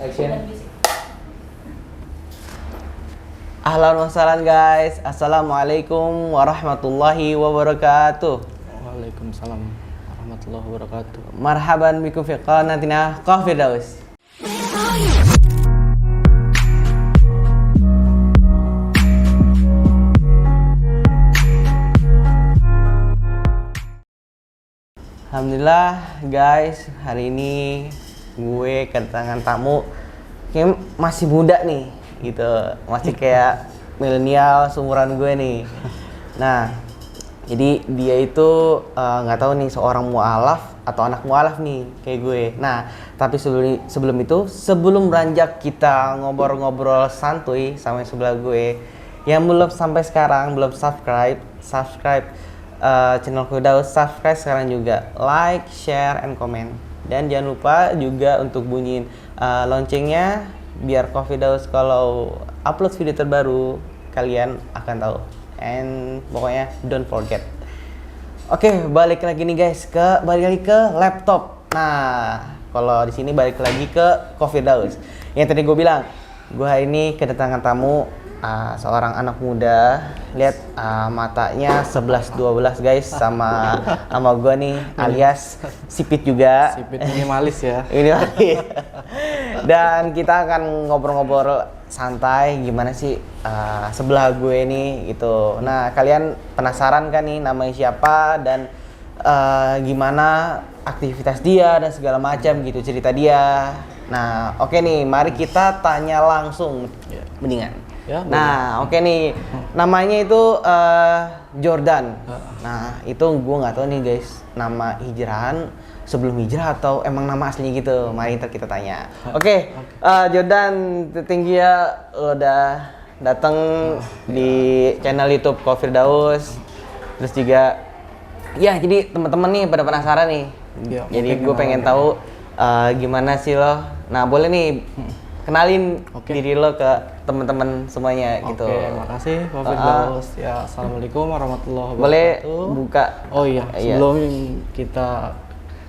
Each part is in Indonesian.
Action. Ahlan wa sahlan guys. Assalamualaikum warahmatullahi wabarakatuh. Waalaikumsalam warahmatullahi wabarakatuh. Marhaban bikum fi qanatina Qafirdaus. Alhamdulillah guys, hari ini gue kedatangan tamu kayak masih muda nih gitu, masih kayak milenial seumuran gue nih. Nah, jadi dia itu nggak tahu nih seorang mualaf atau anak mualaf nih kayak gue. Nah, tapi sebelum beranjak kita ngobrol-ngobrol santuy sama yang sebelah gue, yang belum sampai sekarang belum subscribe channel Firdaus, subscribe sekarang juga, like, share, and comment. Dan jangan lupa juga untuk bunyiin loncengnya biar Firdaus kalau upload video terbaru kalian akan tahu. And pokoknya don't forget. Oke, balik lagi ke laptop. Nah, kalau di sini balik lagi ke Firdaus. Yang tadi gue bilang, gue hari ini kedatangan tamu seorang anak muda. Lihat matanya 11-12 guys, sama gue nih alias sipit juga. Sipit minimalis ya. Minimalis. Dan kita akan ngobrol-ngobrol santai gimana sih sebelah gue nih gitu. Nah, kalian penasaran kan nih namanya siapa dan gimana aktivitas dia dan segala macam gitu, cerita dia. Nah, oke nih, mari kita tanya langsung mendingan. Ya, nah, oke nih, namanya itu Jordan. Nah, itu gue nggak tahu nih guys, nama hijrahan sebelum hijrah atau emang nama aslinya gitu. Mari ntar kita tanya. Oke. Jordan, tinggi ya udah datang di channel YouTube Firdaus. Terus juga, ya jadi teman-teman nih pada penasaran nih. Ya, jadi gue pengen tahu gimana sih lo. Nah, boleh nih kenalin diri lo ke teman-teman semuanya gitu. Oke, makasih Pak Firdaus. Ya, assalamualaikum warahmatullahi wabarakatuh. Boleh buka. Oh iya, sebelum kita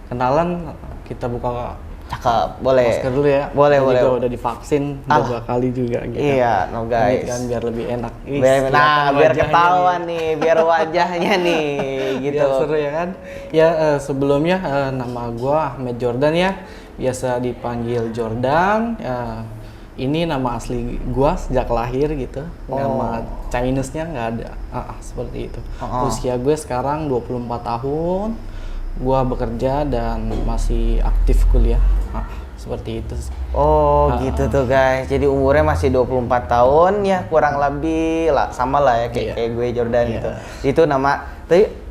kenalan, kita buka cakep, boleh. Masker dulu ya. Boleh. Juga udah divaksin 2 kali juga gitu. Iya, no guys. Ini kan biar lebih enak. Biar ketahuan nih, biar wajahnya nih gitu. Biar seru ya kan. Ya, sebelumnya nama gua Ahmed Jordan ya. Biasa dipanggil Jordan. Ini nama asli gua sejak lahir gitu. Nama Chinese-nya nggak ada. Seperti itu. Usia gue sekarang 24 tahun. Gua bekerja dan masih aktif kuliah. Seperti itu. Gitu tuh guys. Jadi umurnya masih 24 tahun ya, kurang lebih lah sama lah ya kayak gue Jordan gitu. Itu nama tadi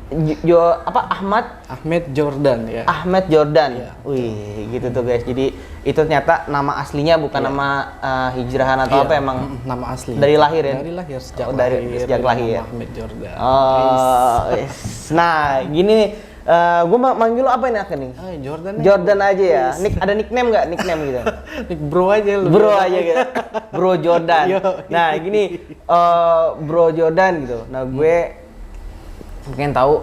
Ahmed Jordan ya. Ahmed Jordan. Ya, wih, gitu tuh guys. Jadi itu ternyata nama aslinya bukan nama hijrahan atau apa, emang nama asli. Dari lahir ya? Dari lahir sejak lahir. Ahmed Jordan. Nah, gini nih. Gue manggil lo apa nih? Jordan aja ya. Ada nickname nggak? Nickname gitu. Bro aja lu. Bro aja gitu. Bro Jordan. Nah, gini, Bro Jordan gitu. Nah, gue pengen tahu,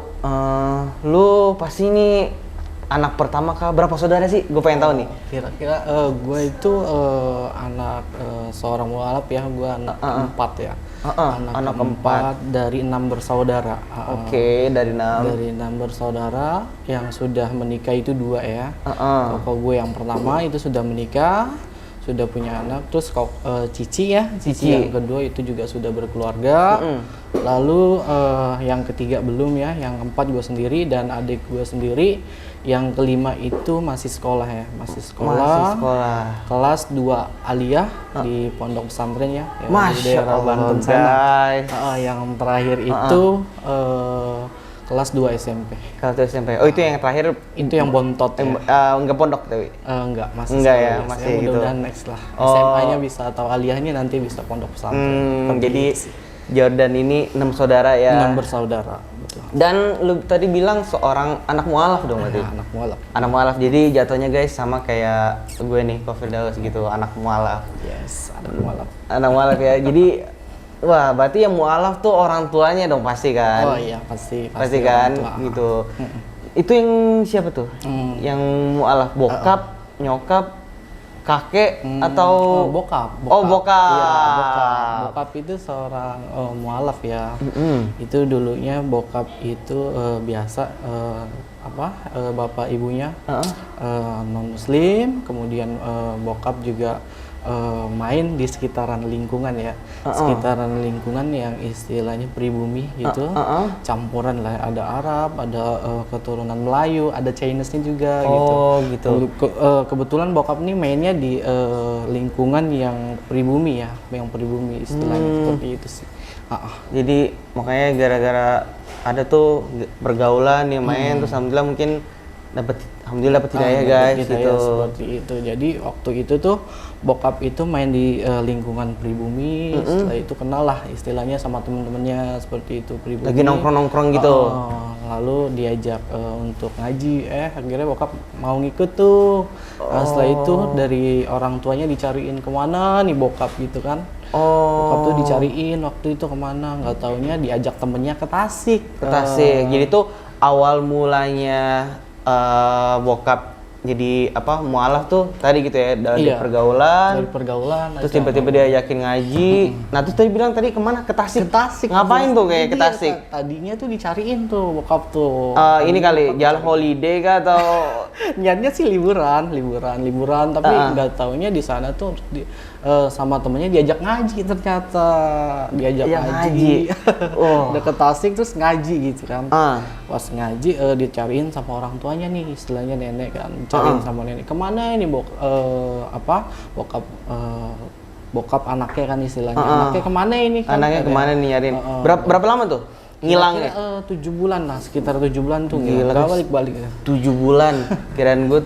lu pasti ini anak pertama kah? Berapa saudara sih? Gue pengen tahu nih. Kira-kira gue itu anak seorang mualaf ya. Gue anak keempat ya. Anak keempat dari 6 bersaudara. Dari 6. Dari 6 bersaudara yang sudah menikah itu 2 ya. Kalau gue yang pertama itu sudah menikah, sudah punya anak. Terus Cici ya, Cici yang kedua itu juga sudah berkeluarga. Lalu yang ketiga belum ya, yang keempat gue sendiri dan adik gue sendiri. Yang kelima itu masih sekolah ya, masih sekolah. Kelas 2 aliyah di pondok pesantren ya, di daerah Banten sana. Yang terakhir itu kelas 2 SMP. Kelas 2 SMP. Oh, itu yang terakhir, itu yang bontot ya. Enggak pondok tapi? Enggak, masih enggak ya, masih gitu. Mudah-mudahan next lah. SMA-nya bisa atau aliyahnya nanti bisa pondok pesantren. Jadi Jordan ini 6 saudara ya? 6 bersaudara, betul. Dan lu tadi bilang seorang anak mualaf dong berarti? Anak mualaf. Anak mualaf, jadi jatuhnya guys sama kayak gue nih, Firdaus gitu, anak mualaf. Yes, anak mualaf. Anak mualaf ya, jadi wah berarti yang mualaf tuh orang tuanya dong pasti kan? Oh iya, pasti kan, gitu. Itu yang siapa tuh? Yang mualaf, bokap, nyokap, kakek atau bokap. Oh, bokap. Iya, bokap itu seorang mualaf ya. Itu dulunya bokap itu biasa bapak ibunya non muslim, kemudian bokap juga main di sekitaran lingkungan ya, sekitaran lingkungan yang istilahnya pribumi gitu, campuran lah, ada Arab, ada keturunan Melayu, ada Chinese-nya juga gitu. Kebetulan bokap nih mainnya di lingkungan yang pribumi ya, yang pribumi istilahnya seperti itu sih. Jadi makanya gara-gara ada tuh pergaulan yang main terus alhamdulillah mungkin dapat hidayah guys gitu. Seperti itu. Jadi waktu itu tuh bokap itu main di lingkungan pribumi, setelah itu kenal lah istilahnya sama temen-temennya seperti itu, pribumi. Lagi nongkrong-nongkrong gitu. Lalu diajak untuk ngaji, akhirnya bokap mau ngikut tuh. Setelah itu dari orang tuanya dicariin kemana nih bokap gitu kan. Bokap tuh dicariin waktu itu kemana, nggak taunya diajak temennya ke Tasik. Jadi tuh awal mulanya bokap jadi mualaf tuh tadi gitu ya, dari pergaulan terus tiba-tiba diajakin ngaji. Nah terus tadi bilang tadi kemana? Ke Tasik. Ngapain tuh kayak ke Tasik? Tadinya tuh dicariin tuh bokap tuh. Ini kali jalan holiday kah atau niatnya sih liburan tapi nggak taunya di sana tuh sama temennya diajak ngaji, ternyata diajak ngaji. Udah ke Tasik terus ngaji gitu kan. Pas ngaji dicariin sama orang tuanya nih, istilahnya nenek kan, cariin sama nenek, kemana ini bokap anaknya kan istilahnya, anaknya kemana ini kan, anaknya kemana nih nyariin. Berapa lama tuh ngilangnya? 7 bulan lah, sekitar 7 bulan tuh nggak balik-balik. 7 bulan, kirain gue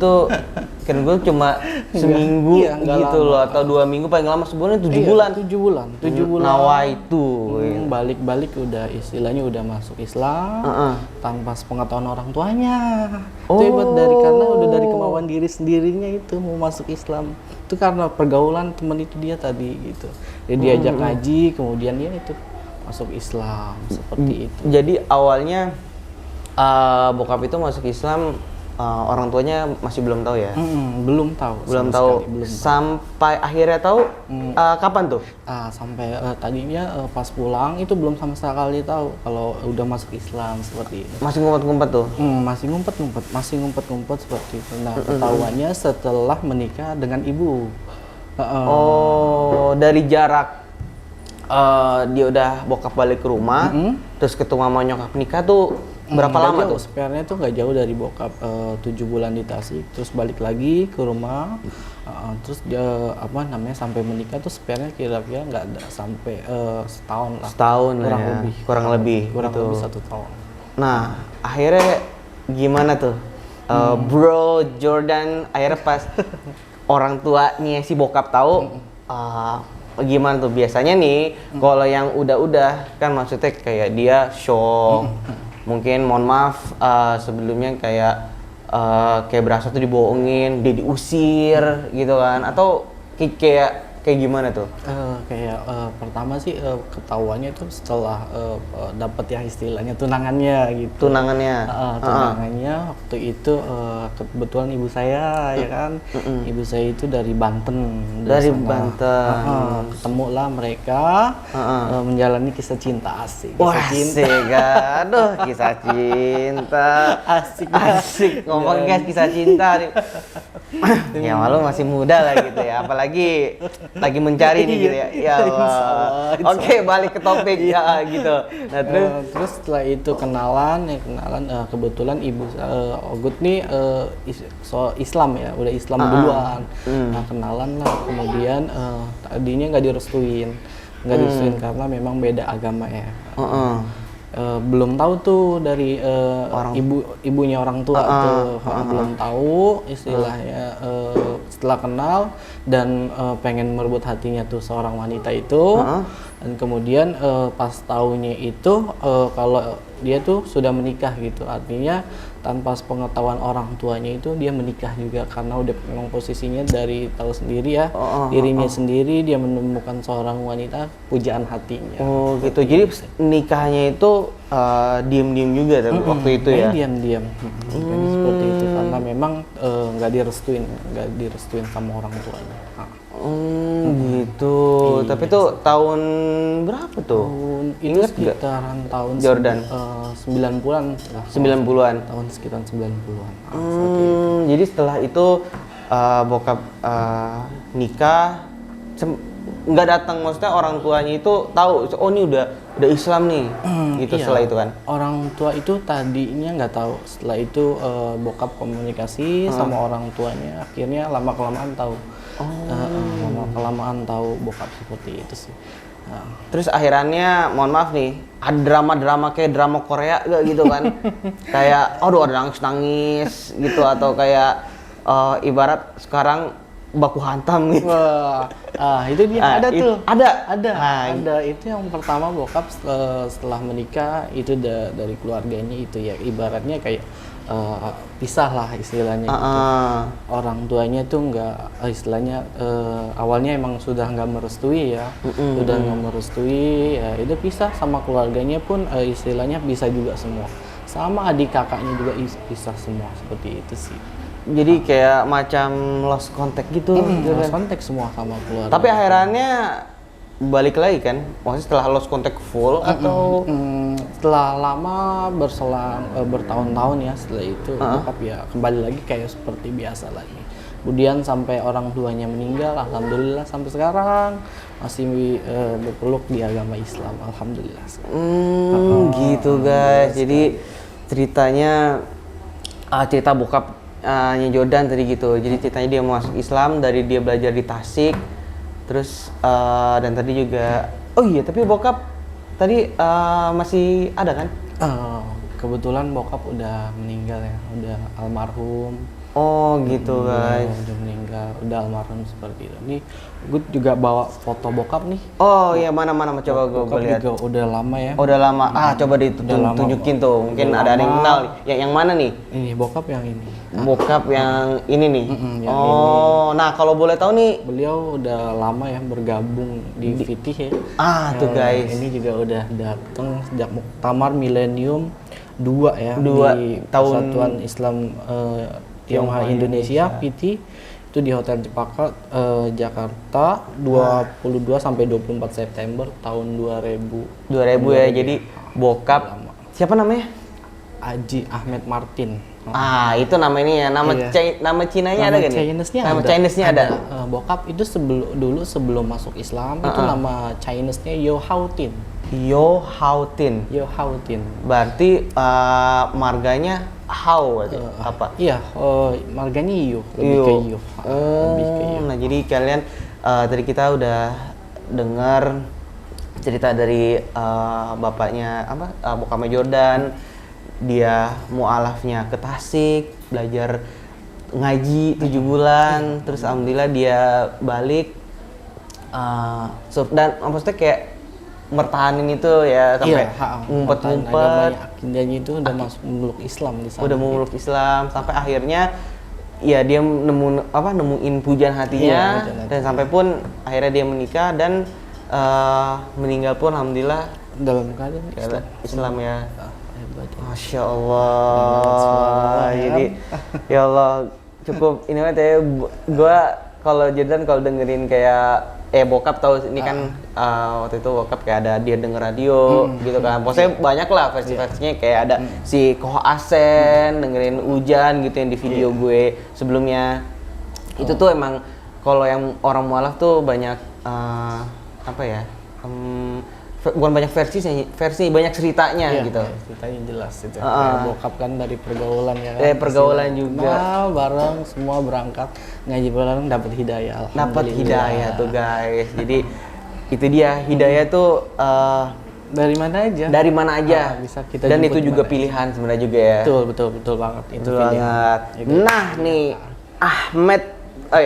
cuma seminggu gitu loh, atau 2 minggu, paling lama sebulan 7 bulan. 7 bulan. Nawa itu. Balik-balik udah istilahnya udah masuk Islam tanpa sepengetahuan orang tuanya. Itu hebat karena udah dari kemauan diri sendirinya itu mau masuk Islam. Itu karena pergaulan temen itu dia tadi gitu. Dia diajak ngaji, kemudian ya itu masuk Islam seperti itu. Jadi awalnya bokap itu masuk Islam, orang tuanya masih belum tahu ya? Belum tahu. Sampai akhirnya tahu kapan tuh? Sampai tadinya pas pulang itu belum sama sekali tahu kalau udah masuk Islam seperti itu. Masih ngumpet-ngumpet tuh? Masih ngumpet seperti itu. Nah, ketahuannya setelah menikah dengan ibu. Dari jarak dia udah bokap balik ke rumah, terus ketemu sama nyokap nikah tuh berapa lama tuh? Spare-nya tuh nggak jauh dari bokap, 7 bulan di Tasik, terus balik lagi ke rumah, terus dia sampai menikah tuh spare-nya kira-kira nggak ada sampai setahun lah. Kurang lebih 1 tahun. Nah akhirnya gimana tuh, Bro Jordan, akhirnya pas orang tuanya si bokap tahu, gimana tuh biasanya nih kalau yang udah kan, maksudnya kayak dia shock, mungkin mohon maaf sebelumnya kayak berasa tuh dibohongin, dia diusir gitu kan, atau kayak gimana tuh? Pertama sih ketahuannya tuh setelah dapat ya istilahnya tunangannya gitu. Tunangannya waktu itu kebetulan ibu saya ya kan, ibu saya itu dari Banten. Ketemu lah mereka menjalani kisah cinta asik. Aduh, kisah cinta asik ngomong guys, kisah cinta nih. Ya malu masih muda lah gitu ya, apalagi lagi mencari nih gitu ya. Ya Allah. Oke, balik ke topik ya gitu. Nah, terus setelah itu kenalan, kebetulan ibu Ogut nih Islam ya, udah Islam duluan. Nah, kenalan lah, kemudian tadinya nggak direstuin karena memang beda agama ya. Belum tahu tuh dari ibunya orang tua tuh, belum tahu istilahnya. Setelah kenal dan pengen merebut hatinya tuh seorang wanita itu, dan kemudian pas tahunya itu kalau dia tuh sudah menikah gitu, artinya tanpa sepengetahuan orang tuanya itu dia menikah juga, karena udah memang posisinya dari tahu sendiri ya, dirinya sendiri dia menemukan seorang wanita pujaan hatinya. Gitu. Jadi nikahnya itu diem-diem juga tapi waktu itu ya? Diam-diam. Seperti itu, karena karena memang nggak direstuin sama orang tuanya. Gitu. Iya. Tapi tuh tahun berapa tuh? Itu sekitaran tahun Jordan? 90-an. 90-an. Tahun sekitaran 90-an. Jadi setelah itu bokap nikah, nggak datang, maksudnya orang tuanya itu tahu, oh ini udah Islam nih, gitu. Iya. Setelah itu kan? Orang tua itu tadinya nggak tahu. Setelah itu bokap komunikasi sama orang tuanya, akhirnya lama kelamaan tahu. Lama kelamaan tahu bokap seperti itu sih. Terus akhirannya, mohon maaf nih, ada drama-drama kayak drama Korea gak gitu kan? Kayak, aduh ada nangis-nangis gitu, atau kayak ibarat sekarang baku hantam gitu. Wah, itu dia ada tuh. Ada. Itu yang pertama bokap setelah menikah itu dari keluarganya itu ya ibaratnya kayak pisah lah istilahnya gitu. Orang tuanya tuh nggak istilahnya awalnya emang sudah nggak merestui ya, sudah nggak merestui ya itu pisah, sama keluarganya pun istilahnya bisa juga semua, sama adik kakaknya juga pisah semua, seperti itu sih. Jadi kayak macam lost contact gitu. Lost contact semua sama keluarga. Tapi akhirannya balik lagi kan? Maksudnya setelah lost contact full atau? Setelah lama bertahun-tahun ya, setelah itu bokap ya kembali lagi kayak seperti biasa lagi. Kemudian sampai orang tuanya meninggal, alhamdulillah sampai sekarang masih berpeluk di agama Islam, alhamdulillah. Gitu guys. Jadi ceritanya cerita bokap Jordan tadi gitu. Jadi ceritanya dia masuk Islam dari dia belajar di Tasik. Terus dan tadi juga, oh iya tapi bokap tadi masih ada kan? Kebetulan bokap udah meninggal ya, udah almarhum. Oh gitu guys. Udah meninggal, udah almarhum seperti itu. Nih gue juga bawa foto bokap nih. Oh iya, mana coba gue lihat. Juga udah lama ya. Udah lama. Coba ditunjukin tuh. Mungkin ada yang kenal. Yang mana nih? Ini bokap yang ini. Bokap yang ini nih. Yang ini. Nah kalau boleh tahu nih, beliau udah lama ya bergabung di Fitih ya. Tuh guys. Ini juga udah datang sejak Muktamar Milenium 2 ya. 2 di tahun Persatuan Islam Tionghoa Indonesia PT itu di Hotel Cepaka Jakarta 22 sampai 24 September tahun 2000 ya. Jadi bokap siapa namanya? Haji Ahmed Martin. Itu nama ini ya, nama Cinanya ada gak nih? Nama Chinese-nya ada. Bokap itu sebelum masuk Islam itu nama Chinese-nya Yo Hao-tin. Yo Hao-tin. Berarti marganya Hao apa? Iya, marganya Yo, lebih ke Yo. Nah jadi kalian tadi kita udah dengar cerita dari bapaknya bokapnya Jordan. Dia mualafnya ke Tasik, belajar ngaji 7 bulan, terus alhamdulillah dia balik dan maksudnya kayak mertahanin itu ya sampai ngumpet-ngumpet. Akidahnya itu udah masuk memeluk Islam di sana. Udah memeluk Islam sampai akhirnya ya dia nemuin pujian hatinya, dan sampai pun akhirnya dia menikah dan meninggal pun alhamdulillah dalam keadaan Islam ya. Masya Allah. Jadi ya Allah cukup ini banget ya. Gue kalau Jordan kalau dengerin kayak bokap tahu ini kan waktu itu bokap kayak ada dia denger radio gitu kan. Pokoknya banyak lah versi-versinya kayak ada si Koh Asen dengerin hujan gitu yang di video gue sebelumnya. Itu tuh emang kalau yang orang mualaf tuh banyak bukan banyak versi banyak ceritanya gitu. Ceritanya jelas itu. Bokap kan dari pergaulan ya. Pergaulan juga. Bareng semua berangkat ngaji bareng dapat hidayah. Dapat hidayah tuh guys. Jadi itu dia hidayah tuh dari mana aja. Dari mana aja. Bisa kita dan itu juga pilihan sebenarnya juga ya. Betul banget. Itu banget. Nah nih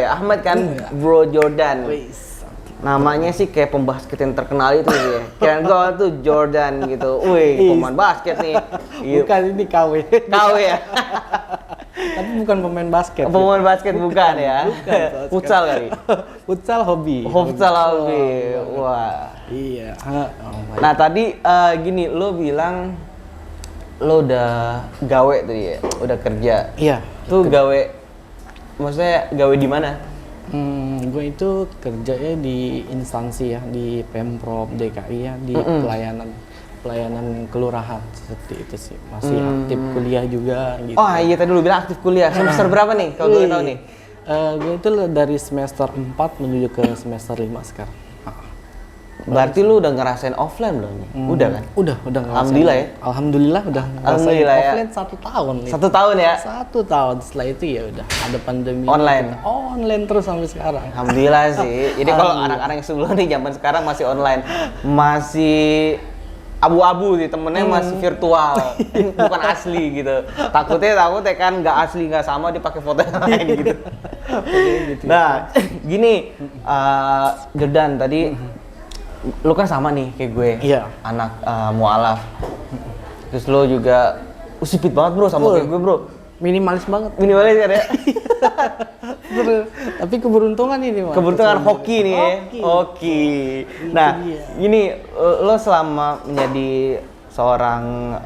Ahmed kan Bro Jordan. Namanya sih kayak pembasket yang terkenal itu ya. Kayak gue tuh Jordan gitu. Wih, pemain basket nih. Bukan, ini KW. KW ya. Tapi bukan pemain basket. Pemain basket bukan ya. Futsal kali. Futsal hobi. Wah. Iya. Nah, tadi gini, lo bilang lo udah gawe tuh ya, udah kerja. Iya. Tuh gawe, maksudnya gawe di mana? Gue itu kerjanya di instansi ya, di Pemprov DKI ya, di pelayanan kelurahan seperti itu sih. Masih aktif kuliah juga gitu. Oh iya, tadi lu bilang aktif kuliah. Semester berapa nih kalau gue tahu nih? Gue itu dari semester 4 menuju ke semester 5 sekarang. Berarti lu udah ngerasain offline belum nih? Udah kan? Udah ngerasain. Alhamdulillah ya. Alhamdulillah udah ngerasain Alhamdulillah ya. offline 1 tahun nih. 1 tahun ya? 1 tahun, setelah itu ya udah ada pandemi. Online? Online terus sampai sekarang. Alhamdulillah sih. Jadi kalau anak-anak yang sebelum nih zaman sekarang masih online, masih abu-abu sih, temennya masih virtual, bukan asli gitu. Takutnya kan nggak asli, nggak sama, dia pakai foto yang lain gitu. Nah, gini, Jordan tadi lu kan sama nih kayak gue, anak mualaf. Terus lu juga sipit banget bro sama kayak gue bro. Minimalis banget. Minimalis kan ya? Tapi keberuntungan ini Mas. Keberuntungan hoki nih ya. Hoki. Nah, ini lo selama menjadi seorang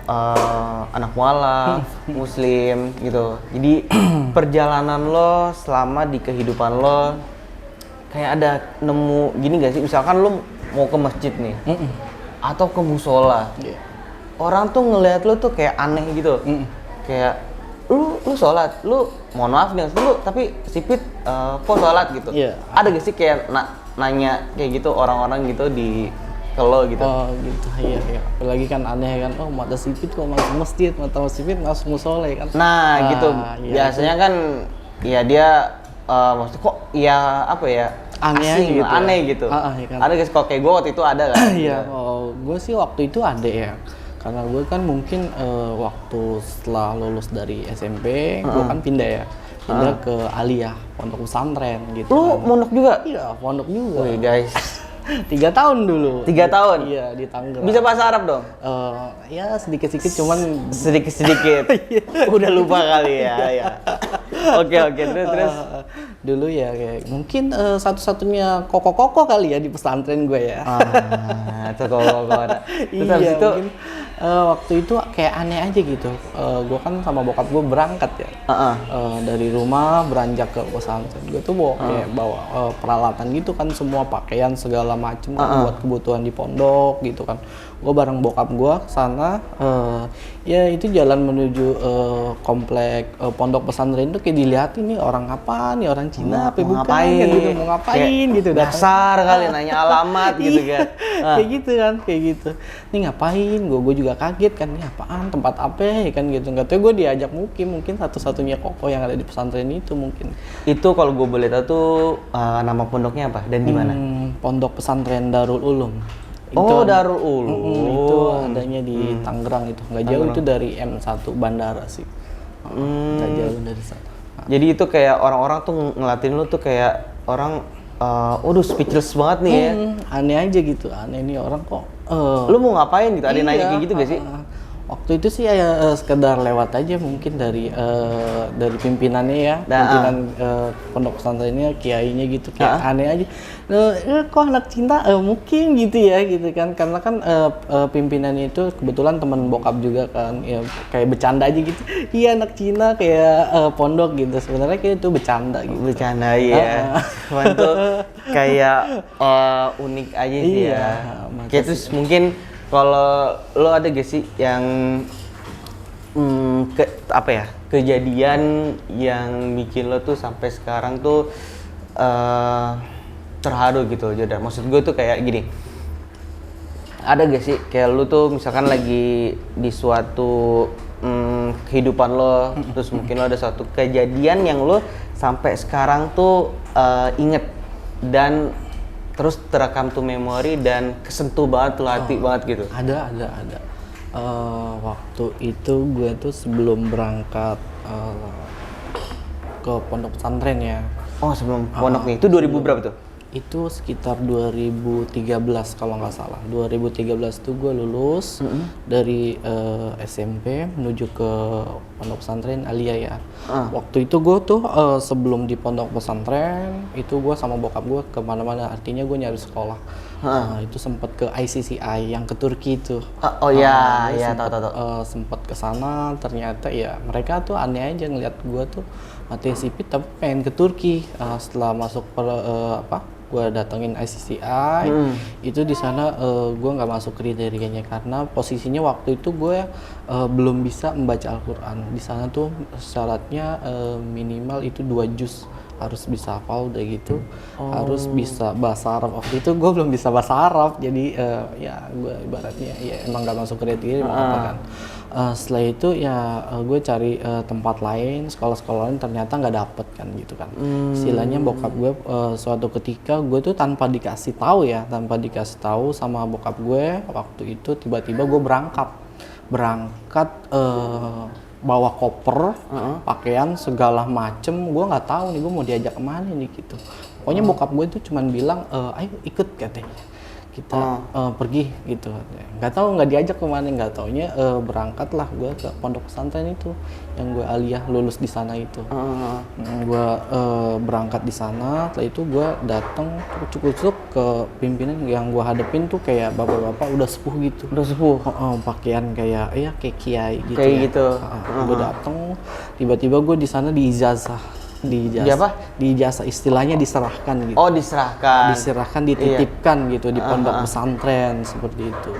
anak mualaf, muslim gitu. Jadi perjalanan lo selama di kehidupan lo kayak ada nemu gini gak sih? Misalkan lo mau ke masjid nih. Atau ke musola. Orang tuh ngelihat lo tuh kayak aneh gitu. Kayak lu sholat, lu mohon maaf nih, lu tapi sipit kok sholat gitu. Ada gak sih kayak nanya kayak gitu orang-orang gitu di kalau gitu? Oh gitu, iya. Apalagi kan aneh kan, oh mata sipit kok masuk masjid, mata sipit masuk musola kan. Nah gitu, biasanya kan ya dia maksudnya kok ya apa ya, aneh asing, gitu. Aneh gitu. Ya kan? Ada guys, kok kayak gue waktu itu ada kan? Iya, gue sih waktu itu ada ya. Karena gue kan mungkin waktu setelah lulus dari SMP, gue kan pindah ke Aliyah, pondok pesantren gitu. Lu mondok juga? Iya, pondok juga. Wih guys. 3 tahun dulu. 3 tahun? Iya, di Tangerang. Bisa bahasa Arab dong? Ya sedikit-sedikit, cuman... Sedikit-sedikit? Udah lupa kali ya. Oke, terus? Dulu ya kayak mungkin satu-satunya koko-koko kali ya di pesantren gue ya. Itu koko-koko. Terus habis itu... waktu itu kayak aneh aja gitu. Gue kan sama bokap gue berangkat ya. Dari rumah beranjak ke pesantren. Gue tuh bawa peralatan gitu kan, semua pakaian segala macem buat kebutuhan di pondok gitu kan. Gue bareng bokap gue kesana. Ya itu jalan menuju komplek pondok pesantren itu kayak dilihatin nih orang apa nih, orang Cina apa bukan kan gitu, mau ngapain kayak gitu. Dasar kali nanya alamat gitu kan. Kayak gitu kan, kayak gitu. Nih ngapain? Gue juga kaget kan, ini apaan, tempat apa ya kan gitu. Nggak tahu, gue diajak mungkin satu-satunya koko yang ada di pesantren itu mungkin. Itu kalau gue boleh tahu tuh nama pondoknya apa dan di mana? Pondok pesantren Darul Ulum. Darul Ulum. Itu adanya di Tangerang itu. Nggak jauh itu dari M1 bandara sih. Nggak jauh dari sana. Jadi itu kayak orang-orang tuh ngelatin lu tuh kayak orang speechless banget nih ya. Aneh aja gitu. Aneh nih orang kok. Lu mau ngapain gitu? Ada nanya kayak gitu gak sih? Waktu itu sih ya sekedar lewat aja mungkin dari pimpinannya ya, pimpinan pondok pesantrennya, kiainya gitu, kayak aneh aja. Kok anak cinta mungkin gitu ya gitu kan, karena kan pimpinannya itu kebetulan teman bokap juga kan, ya kayak bercanda aja gitu. Iya anak Cina kayak pondok gitu, sebenarnya kayak itu bercanda gitu. Bercanda ya. Cuman tuh kayak unik aja sih ya. Kayak terus mungkin kalau lo ada gak sih yang kejadian yang bikin lo tuh sampai sekarang tuh terharu gitu Jordan? Maksud gue tuh kayak gini, ada gak sih kayak lo tuh misalkan lagi di suatu kehidupan lo, terus mungkin lo ada suatu kejadian yang lo sampai sekarang tuh inget dan terus terekam tuh memori dan kesentuh banget tuh hati banget gitu? Ada. Waktu itu gue tuh sebelum berangkat ke pondok pesantren ya. Oh sebelum pondok nih, itu 2000 berapa tuh? itu sekitar 2013 kalau nggak salah. 2013 tuh gue lulus dari SMP menuju ke pondok pesantren Alia ya. Waktu itu gue tuh sebelum di pondok pesantren itu gue sama bokap gue kemana-mana, artinya gue nyari sekolah. Itu sempat ke ICCI yang ke Turki itu. Oh iya, tahu. Sempat ke sana, ternyata ya mereka tuh aneh aja ngeliat gue tuh mati sipit tapi pengen ke Turki. Setelah masuk gue datengin ICCI, itu di sana gue nggak masuk kriterianya karena posisinya waktu itu gue belum bisa membaca Al-Quran. Di sana tuh syaratnya minimal itu 2 juz harus bisa hafal udah gitu, harus bisa bahasa Arab. Waktu itu gue belum bisa bahasa Arab, jadi ya gue ibaratnya ya emang nggak masuk kriteria kan. Setelah itu ya gue cari tempat lain, sekolah-sekolah lain, ternyata nggak dapet kan gitu kan. Istilahnya bokap gue suatu ketika gue tuh tanpa dikasih tahu sama bokap gue waktu itu tiba-tiba gue berangkat bawa koper, pakaian segala macem, gue nggak tahu nih gue mau diajak kemana nih gitu. Pokoknya bokap gue tuh cuman bilang ayo ikut katanya. Kita pergi gitu, nggak diajak kemana, nggak taunya berangkatlah gue ke pondok pesantren itu yang gue aliyah lulus di sana itu. Gue berangkat di sana, setelah itu gue datang cukup ke pimpinan yang gue hadepin tuh kayak bapak-bapak udah sepuh gitu. Pakaian kayak kayak kiai gitu. Kayak gitu. Gue datang, tiba-tiba gue di sana diijazah. Diijazah istilahnya diserahkan gitu. Oh, diserahkan, dititipkan gitu di pondok pesantren seperti itu.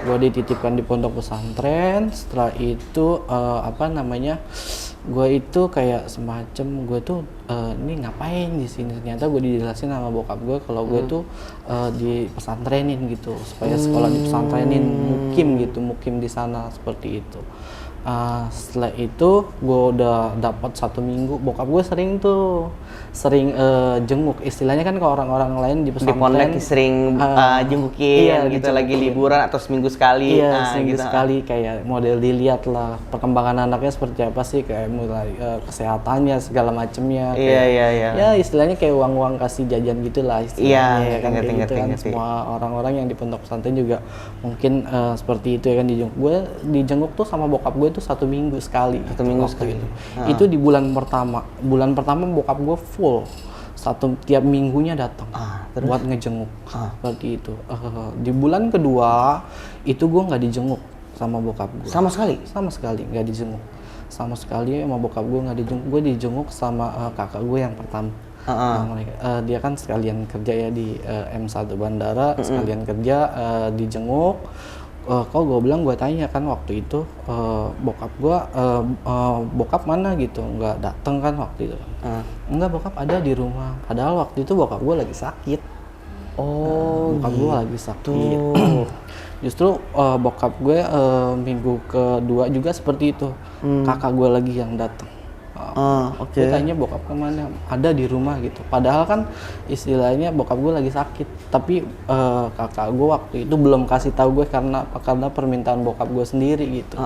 Gue dititipkan di pondok pesantren. Setelah itu gue itu kayak semacam gue tuh ini ngapain di sini. Ternyata gue dijelasin sama bokap gue kalau gue tuh di pesantrenin gitu supaya sekolah di pesantrenin, mukim di sana seperti itu. Setelah itu gue udah dapat 1 minggu. Bokap gue sering jenguk, istilahnya kan kalau orang-orang lain di pesantren sering jengukin gitu, lagi liburan atau seminggu sekali. Seminggu sekali kayak model dilihat lah perkembangan anaknya seperti apa sih, kayak mulai kesehatannya segala macemnya. Ya istilahnya kayak uang kasih jajan gitulah istilahnya. Semua orang-orang yang di pondok pesantren juga mungkin seperti itu ya kan dijenguk. Gue dijenguk tuh sama bokap gue itu 1 minggu sekali. 1 minggu sekali. Itu di bulan pertama. Bulan pertama bokap gue full tiap minggunya datang buat ngejenguk seperti itu. Di bulan kedua itu gue nggak dijenguk sama bokap gue. Sama sekali nggak dijenguk. Sama sekali sama bokap gue nggak dijenguk. Gue dijenguk sama kakak gue yang pertama. Dia kan sekalian kerja ya di M1 Bandara, sekalian kerja dijenguk. Kok gue bilang, gue tanya kan waktu itu bokap mana gitu, nggak dateng kan waktu itu. Enggak, bokap ada di rumah, padahal waktu itu bokap gue lagi sakit. Bokap gue lagi sakit. Justru bokap gue minggu kedua juga seperti itu. Kakak gue lagi yang datang. Gue tanya bokap kemana, ada di rumah gitu. Padahal kan istilahnya bokap gue lagi sakit, tapi kakak gue waktu itu belum kasih tahu gue karena permintaan bokap gue sendiri gitu.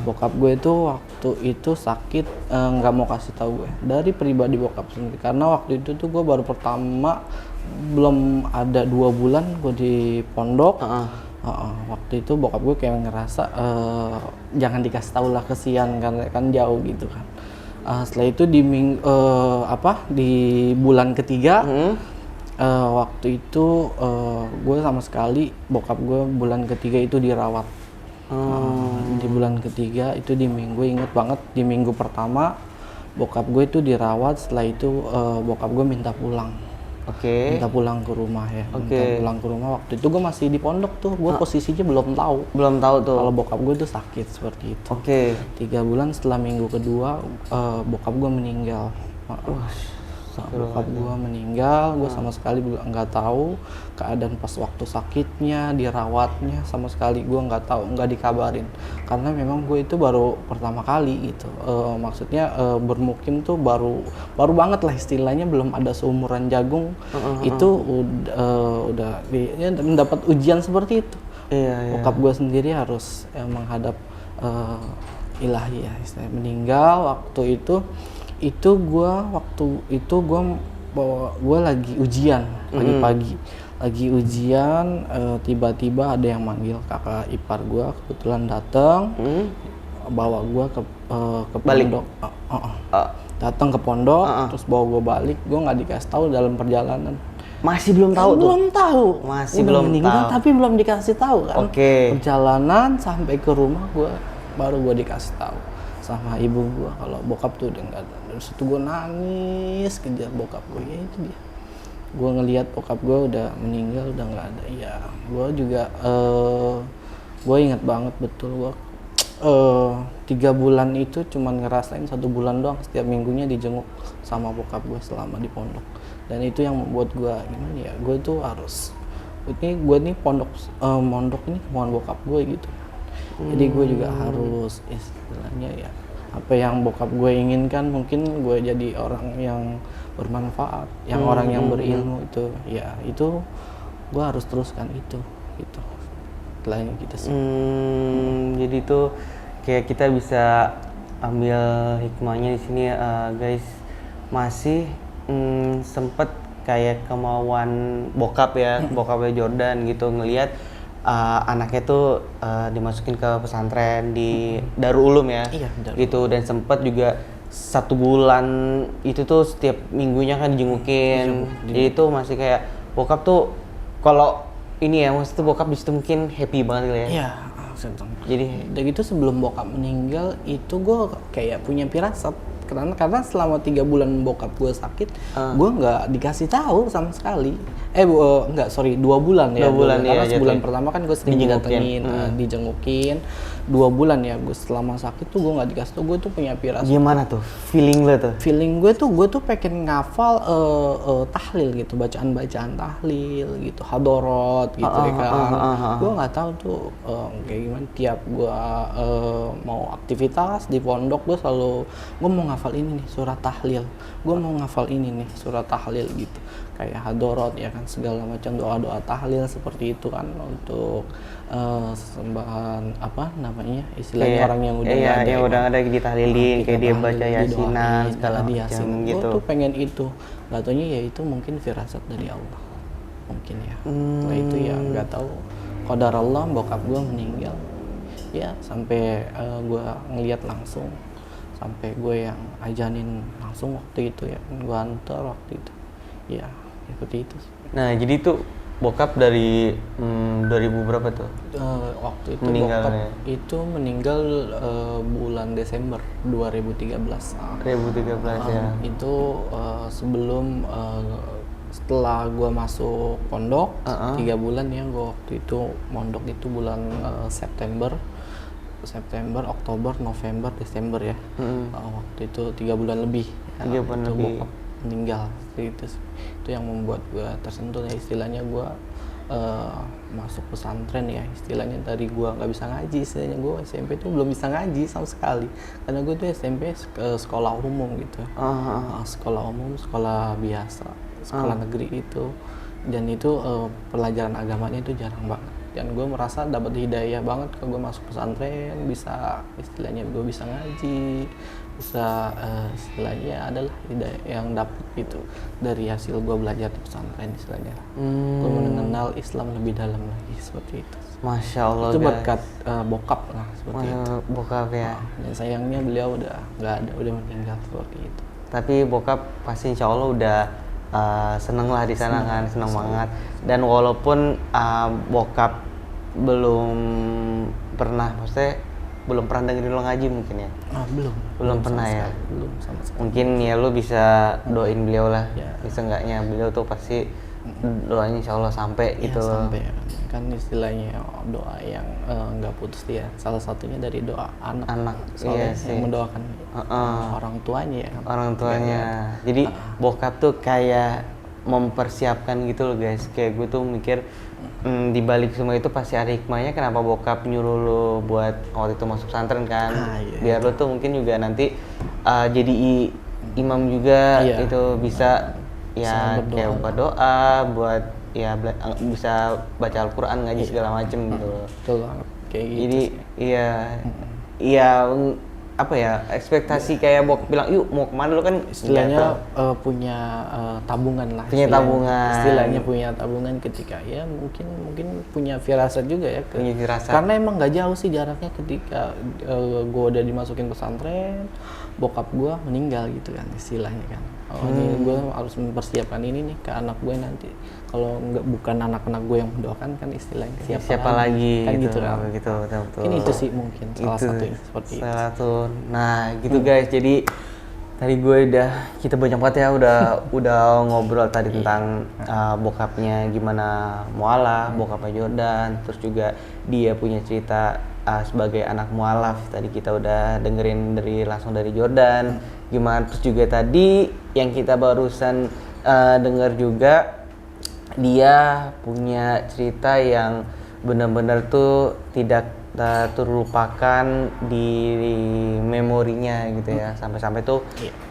Bokap gue itu waktu itu sakit, nggak mau kasih tahu gue dari pribadi bokap sendiri, karena waktu itu tuh gue baru pertama, belum ada 2 bulan gue di pondok. Waktu itu bokap gue kayak ngerasa jangan dikasih tahu lah, kesian kan jauh gitu kan. Setelah itu di bulan ketiga waktu itu gue sama sekali bokap gue bulan ketiga itu dirawat. Di bulan ketiga itu di minggu, inget banget di minggu pertama bokap gue itu dirawat. Setelah itu bokap gue minta pulang. Minta pulang ke rumah ya. Minta pulang ke rumah. Waktu itu gue masih di pondok tuh. Gue posisinya belum tahu tuh kalau bokap gue tuh sakit seperti itu. 3 bulan setelah minggu kedua bokap gue meninggal. Bokap gue meninggal, gue sama sekali nggak tahu keadaan pas waktu sakitnya, dirawatnya, sama sekali gue nggak tahu, nggak dikabarin, karena memang gue itu baru pertama kali gitu. Maksudnya bermukim tuh baru banget lah istilahnya, belum ada seumuran Jagung. Itu udah mendapat ujian seperti itu. Bokap gue sendiri harus menghadap ilahi ya, istilahnya meninggal waktu itu. Waktu itu gue bahwa gue lagi ujian pagi-pagi, lagi ujian, tiba-tiba ada yang manggil kakak ipar gue, kebetulan datang, bawa gue ke pondok, datang ke pondok, terus bawa gue balik, gue nggak dikasih tahu dalam perjalanan. Masih belum tahu tuh? Belum tahu. Masih udah belum meninggal, tahu. tapi belum dikasih tahu kan. Oke. Perjalanan sampai ke rumah baru gue dikasih tahu sama ibu gue kalau bokap tuh udah nggak ada. Dari situ gue nangis kejar bokap gue, ya itu dia. Gue ngelihat bokap gue udah meninggal, udah nggak ada. Ya, gue juga gue ingat banget betul gue 3 bulan itu cuman ngerasain 1 bulan doang setiap minggunya dijenguk sama bokap gue selama di pondok. Dan itu yang membuat gue gimana ya, gue tuh harus gue mondok ini kemauan bokap gue gitu. Jadi gue juga harus istilahnya ya apa yang bokap gue inginkan, mungkin gue jadi orang yang bermanfaat, yang orang yang berilmu itu, ya itu gue harus teruskan itu gitu. Selain gitu sih. Jadi tuh kayak kita bisa ambil hikmahnya di sini guys, masih sempet kayak kemauan bokap ya, bokapnya Jordan gitu ngelihat anaknya tuh dimasukin ke pesantren di Darul Ulum ya, gitu, dan sempet juga 1 bulan itu tuh setiap minggunya kan dijengukin. Jadi itu masih kayak bokap tuh kalau ini ya, maksudnya bokap di situ mungkin happy banget gitu ya. Iya. Jadi udah gitu sebelum bokap meninggal itu gue kayak punya firasat karena selama 3 bulan bokap gue sakit, gue nggak dikasih tahu sama sekali. 2 bulan ya. 2 bulan karena ya. Sebulan pertama kan gue sering didatengin, dijengukin. 2 bulan ya gue selama sakit tuh gue nggak dikasih tahu. Gue tuh punya firasat. Gimana tuh feeling lo tuh? Feeling gue tuh pengen ngafal tahlil gitu, bacaan tahlil gitu, hadorot gitu ya kan. Gue nggak tahu tuh kayak gimana. Tiap gue mau aktivitas di pondok gue mau ngafal ini nih surat tahlil, gue mau ngafal ini nih surat tahlil gitu, kayak hadorot ya kan, segala macam doa tahlil seperti itu kan untuk sesembahan apa namanya istilahnya kayak, orang yang udah nggak ada, yang udah ada ditahlilin, kayak dia baca yasinan segala macam gitu. Gue tuh pengen itu, nggak taunya ya itu mungkin firasat dari Allah mungkin ya. Nah itu ya nggak tahu, qadar Allah bokap gue meninggal ya, sampai gue ngelihat langsung, sampai gue yang ajanin langsung waktu itu ya, gue antar waktu itu ya seperti itu. Nah jadi tuh bokap dari 2000 berapa tuh? Waktu itu meninggal bokap ya? itu meninggal bulan Desember 2013. 2013 ya. Itu sebelum setelah gue masuk pondok 3 bulan ya, gue waktu itu mondok itu bulan September, Oktober, November, Desember ya. Waktu itu 3 bulan lebih. 3 bulan lebih. Bokap meninggal itu yang membuat gue tersentuh ya, istilahnya gue masuk pesantren ya, istilahnya dari gue nggak bisa ngaji, istilahnya gue SMP tuh belum bisa ngaji sama sekali, karena gue tuh SMP sekolah umum gitu, sekolah umum, sekolah biasa, sekolah negeri itu, dan itu pelajaran agamanya itu jarang banget. Dan gue merasa dapat hidayah banget kalau gue masuk pesantren, bisa istilahnya gue bisa ngaji, bisa istilahnya adalah hidayah yang dapat gitu dari hasil gue belajar di pesantren istilahnya. Gue mengenal Islam lebih dalam lagi seperti itu. Masya Allah. Itu berkat bokap lah seperti itu. Bokap ya. Dan sayangnya beliau udah nggak ada, udah meninggal seperti itu. Tapi bokap pasti insya Allah udah seneng lah di sana kan, seneng banget. Dan walaupun bokap belum pernah, maksudnya belum pernah dengerin lo ngaji mungkin ya? Belum pernah ya? Belum sama sekali. Mungkin ya lo bisa doain beliau lah, ya. Bisa enggaknya beliau tuh pasti doanya insya Allah sampai ya, gitu. Sampai kan istilahnya doa yang nggak putus dia. Salah satunya dari doa anak iya sih. Yang mendoakan orang tuanya ya. Orang tuanya. Jadi bokap tuh kayak mempersiapkan gitu loh guys. Kayak gue tuh mikir di balik semua itu pasti ada hikmahnya kenapa bokap nyuruh lo buat waktu itu masuk pesantren kan. Biar lo tuh mungkin juga nanti jadi imam juga itu bisa ya kayak buat doa, buat ya bisa baca Al-Quran, ngaji segala macem gitu. Betul banget kayak gitu. Jadi iya apa ya, ekspektasi kayak bokap bilang yuk mau kemana, lu kan istilahnya punya tabungan lah. Punya tabungan. Istilahnya punya tabungan ketika ya mungkin punya firasat juga ya. Punya firasat. Karena emang nggak jauh sih jaraknya ketika gue udah dimasukin pesantren, bokap gue meninggal gitu kan istilahnya kan. Oh ini gue harus mempersiapkan ini nih ke anak gue nanti. Kalau bukan anak-anak gue yang mendoakan kan istilahnya siapa lagi gitu kan gitu kan. Gitu, betul. Ini itu sih mungkin salah satunya seperti itu. Salah satu. Nah, gitu guys. Jadi tadi kita banyak banget ya udah ngobrol tadi tentang bokapnya gimana mualaf, bokapnya Jordan, terus juga dia punya cerita sebagai anak mualaf. Tadi kita udah dengerin langsung dari Jordan gimana, terus juga tadi yang kita barusan denger juga dia punya cerita yang benar-benar tuh tidak terlupakan di memorinya gitu ya, sampai-sampai tuh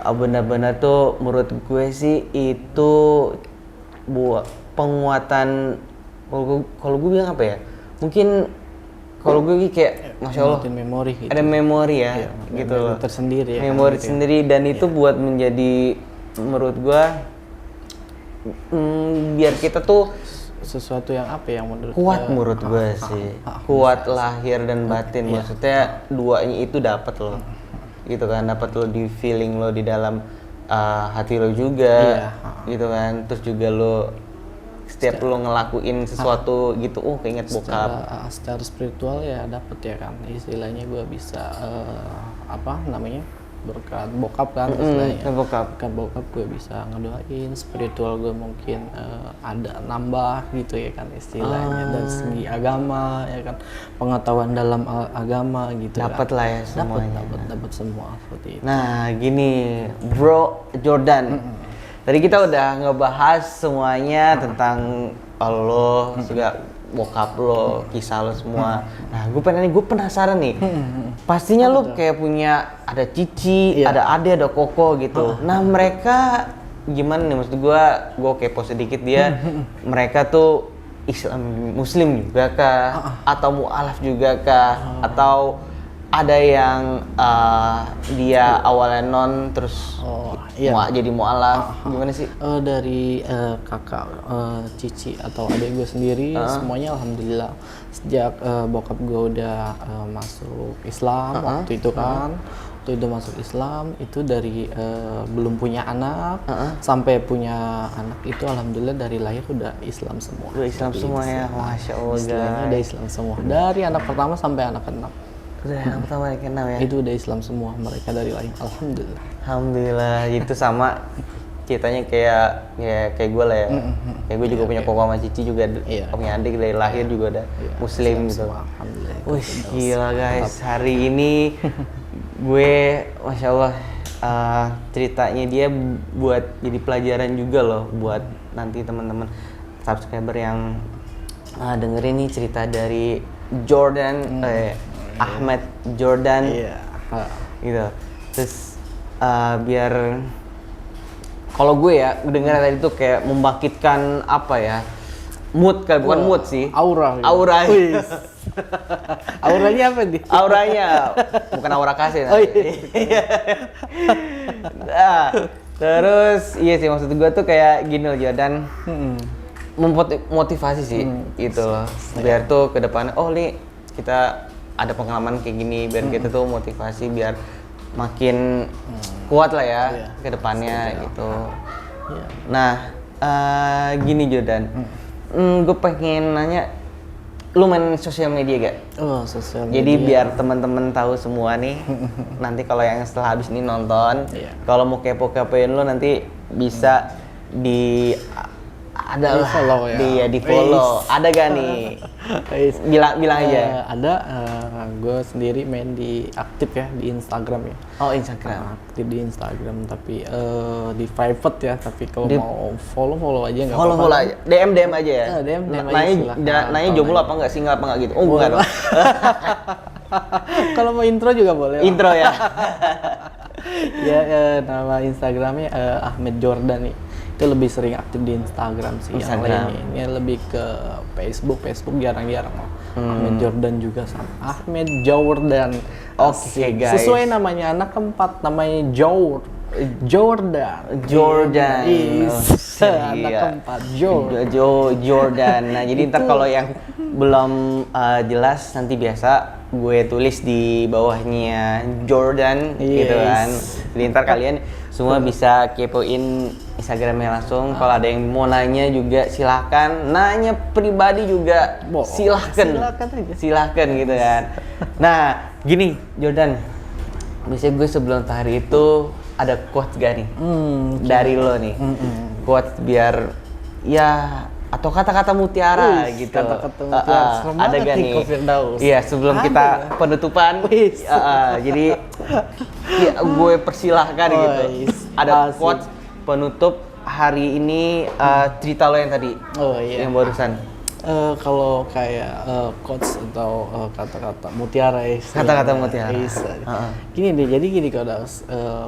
benar-benar tuh menurut gue sih itu buat penguatan. Kalau gue bilang apa ya, mungkin kalau gue kayak masya Allah memori gitu. Ada memori ya, gitu loh, tersendiri ya, memori gitu sendiri ya. Dan itu buat menjadi menurut gue biar kita tuh sesuatu yang apa yang menurut gue sih kuat lahir dan batin. Maksudnya duanya itu dapat lo gitu kan, dapat lo di feeling lo di dalam hati lo juga gitu kan. Terus juga lo setiap lo ngelakuin sesuatu gitu keinget bokap. Secara spiritual ya dapat ya kan, istilahnya gue bisa berkat bokap kan istilahnya. Berkat bokap gue bisa ngedoain, spiritual gue mungkin ada nambah gitu ya kan istilahnya. Dari segi agama ya kan, pengetahuan dalam agama gitu. Dapat lah ya semuanya. Dapat semua seperti itu. Nah gini Bro Jordan, tadi kita udah ngebahas semuanya tentang lo juga bokap lo, kisah lo semua. Nah, gue penasaran nih. Pastinya lo kayak punya ada cici, ada ade, ada koko gitu. Nah, mereka gimana nih? Maksud gue kepo sedikit dia. Mereka tuh Islam Muslim juga kah? Atau mu'alaf juga kah? Atau ada yang dia awalnya non terus jadi mu'alaf, gimana sih? Dari kakak, cici atau adik gue sendiri semuanya alhamdulillah sejak bokap gue udah masuk Islam waktu itu kan. Waktu itu masuk Islam itu dari belum punya anak sampai punya anak itu alhamdulillah dari lahir udah Islam semua. Udah Islam semua ya, masya Allah. Istilahnya udah Islam semua dari anak pertama sampai anak keenam. Udah yang pertama yang keenam ya? Itu udah Islam semua mereka dari lahir, alhamdulillah. Alhamdulillah, itu sama ceritanya kayak gue lah ya. Kayak gue juga punya koko sama cici juga, punya adik dari lahir juga udah Muslim gitu. Alhamdulillah. Wih gila guys, hari ini gue masya Allah ceritanya dia buat jadi pelajaran juga loh buat nanti teman-teman subscriber yang dengerin nih cerita dari Jordan. Ahmed Jordan gitu. Terus biar kalau gue ya dengar tadi tuh kayak membangkitkan apa ya, mood kan, bukan mood sih, aura auranya apa nih? Auranya bukan aura kasih. Nah, terus iya sih maksud gue tuh kayak gini loh Jordan, memotivasi sih gitu loh, biar tuh ke depannya nih kita ada pengalaman kayak gini, biar kita tuh motivasi biar makin kuat lah ya ke depannya gitu. Nah, gini Jordan, gue pengen nanya, lu main sosial media gak? Sosial media. Jadi biar teman-teman tahu semua nih, nanti kalau yang setelah habis ini nonton, kalau mau kepo-kepoin lu nanti bisa di follow ya. Di follow. Ada gak nih? bilang aja. Ada, gue sendiri main aktif ya di Instagram ya. Oh Instagram. Aktif di Instagram tapi di private ya. Tapi kalau mau follow aja nggak apa-apa. Follow aja. DM aja ya. DM aja. Nanya jomblo apa nggak, single apa nggak gitu? Oh bukan. Kalau mau intro juga boleh. Intro ya. Ya nama Instagramnya Ahmed Jordan nih. Itu lebih sering aktif di Instagram sih. Yang lainnya ini lebih ke Facebook jarang-jarang. Ahmed Jordan juga sama. Ahmed Jordan. Oke, guys. Sesuai namanya anak keempat namanya Jordan. Anak keempat Jordan. Nah, jadi ntar kalau yang belum jelas nanti biasa gue tulis di bawahnya Jordan gitu kan. Jadi ntar kalian semua bisa kepoin Instagramnya langsung. Kalau ada yang mau nanya juga silahkan. Nanya pribadi juga silahkan gitu kan. Nah, gini Jordan. Biasanya gue sebelum tahari itu ada quotes gak nih dari lo nih, quotes biar ya atau kata-kata mutiara gitu. Kata-kata mutiara. Ada gak nih? Iya, sebelum kita penutupan. Jadi ya, gue persilahkan gitu. Ada quotes penutup hari ini cerita lo yang tadi. Yang barusan. Kalau kayak quotes atau kata-kata mutiara Kata-kata mutiara. Gini deh, jadi gini kalau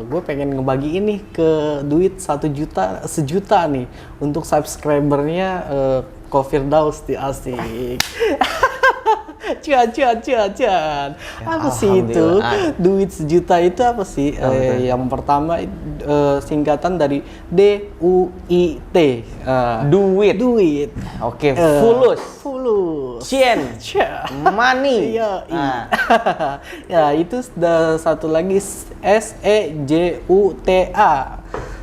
gue pengen ngebagi ini ke duit 1 juta sejuta nih untuk subscribernya Firdaus di asik. Cuan. Apa sih itu? Duit sejuta itu apa sih? Yang pertama singkatan dari DUIT. Duit. Oke, fulus. Cien. Money. Ya, itu satu lagi SEJUTA.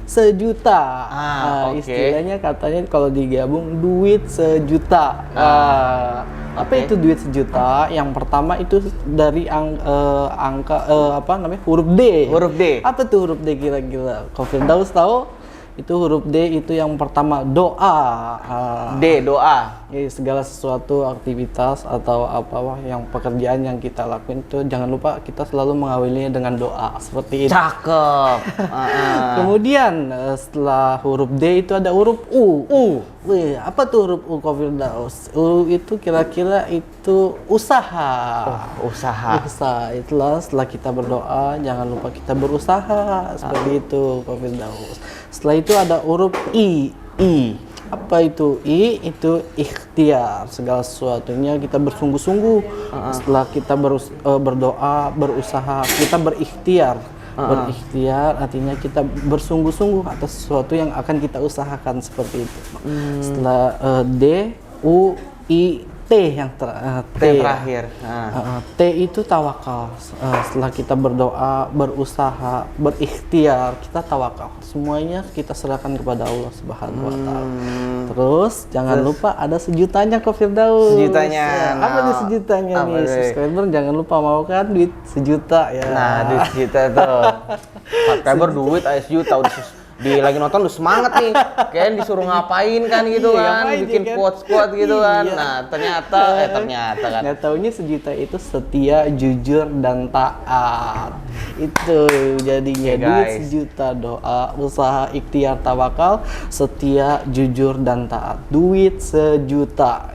Sejuta. Istilahnya katanya kalau digabung duit sejuta. Apa itu duit sejuta? Yang pertama itu dari angka huruf D. Apa tuh huruf D kira-kira? Firdaus tahu? Itu huruf D itu yang pertama doa. Doa. Ya, segala sesuatu aktivitas atau apa yang pekerjaan yang kita lakuin itu jangan lupa kita selalu mengawalinya dengan doa seperti itu. Cakep. Kemudian setelah huruf D itu ada huruf U. Wih, apa tuh huruf U Firdaus? U itu kira-kira itu usaha. Usaha. Itulah setelah kita berdoa jangan lupa kita berusaha seperti itu Firdaus. Setelah itu ada huruf I. Apa itu? I itu ikhtiar, segala sesuatunya kita bersungguh-sungguh. Setelah kita berdoa, berusaha, kita berikhtiar. Berikhtiar artinya kita bersungguh-sungguh atas sesuatu yang akan kita usahakan seperti itu. Setelah D, U, I, T yang terakhir. T itu tawakal. Setelah kita berdoa, berusaha, berikhtiar, kita tawakal. Semuanya kita serahkan kepada Allah Subhanahu wa taala. Terus jangan lupa ada sejutanya Firdaus. Sejutanya. Apa nih sejutanya nih? Subscriber jangan lupa mau kan duit sejuta ya. Nah, duit sejuta tuh. Subscriber duit sejuta udah di lagi nonton udah semangat nih, kayaknya disuruh ngapain kan gitu kan, bikin quotes gitu kan. Nah ternyata kan. Nggak taunya sejuta itu setia, jujur dan taat. Itu jadinya duit sejuta, doa, usaha, ikhtiar, tawakal, setia, jujur dan taat. Duit sejuta.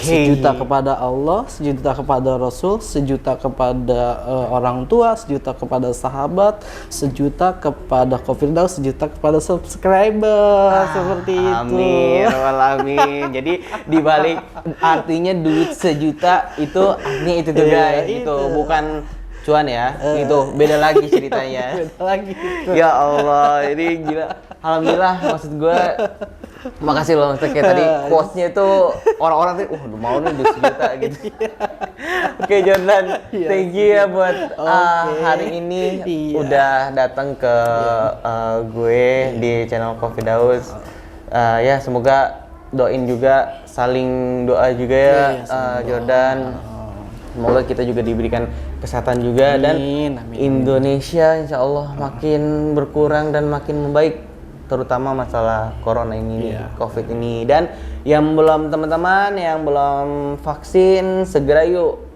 Sejuta kepada Allah, sejuta kepada Rasul, sejuta kepada orang tua, sejuta kepada sahabat, sejuta kepada Firdaus, sejuta kepada subscriber seperti itu. Amin. Jadi dibalik artinya duit sejuta itu artinya itu tuh guys, itu bukan cuan ya, itu beda lagi ceritanya. Ya Allah, ini gila. Alhamdulillah, maksud gue makasih loh, maksudnya kayak tadi quotes-nya itu orang-orang tuh udah mau nih duit sejuta gitu. Oke Jordan, thank you ya buat hari ini udah datang ke gue di channel Firdaus. Ya semoga doain juga, saling doa juga ya Jordan. Semoga kita juga diberikan kesehatan juga dan Indonesia insya Allah makin berkurang dan makin membaik, terutama masalah corona ini, COVID ini. Dan yang belum teman-teman yang belum vaksin segera yuk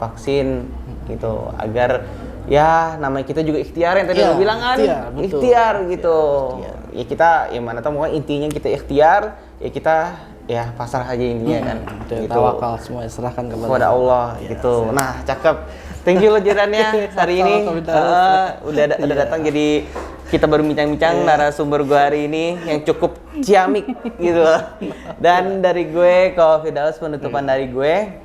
vaksin gitu, agar ya namanya kita juga ikhtiar yang tadi lo bilang kan, ikhtiar gitu. Ya kita ya mana tahu, pokoknya intinya kita ikhtiar, ya kita ya pasrah aja intinya kan. Gitu. Tawakal semua serahkan kepada Allah gitu. Nah, cakep. Thank you lo Jirannya hari ini. Udah datang, jadi kita baru bincang-bincang narasumber gue hari ini yang cukup ciamik gitu. Dan dari gue Firdaus, penutupan dari gue.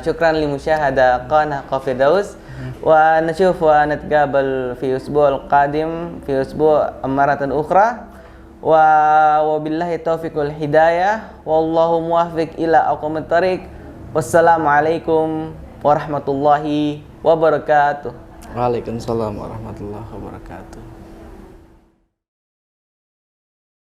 شكرا لمشاهدة قناة Coffee Daus ونشوف ونتقابل في الأسبوع القادم في أسبوع مرة أخرى وبالله التوفيق والهداية والله موافق إلى أقوم الطريق والسلام عليكم warahmatullahi wabarakatuh. Waalaikumsalam warahmatullahi wabarakatuh.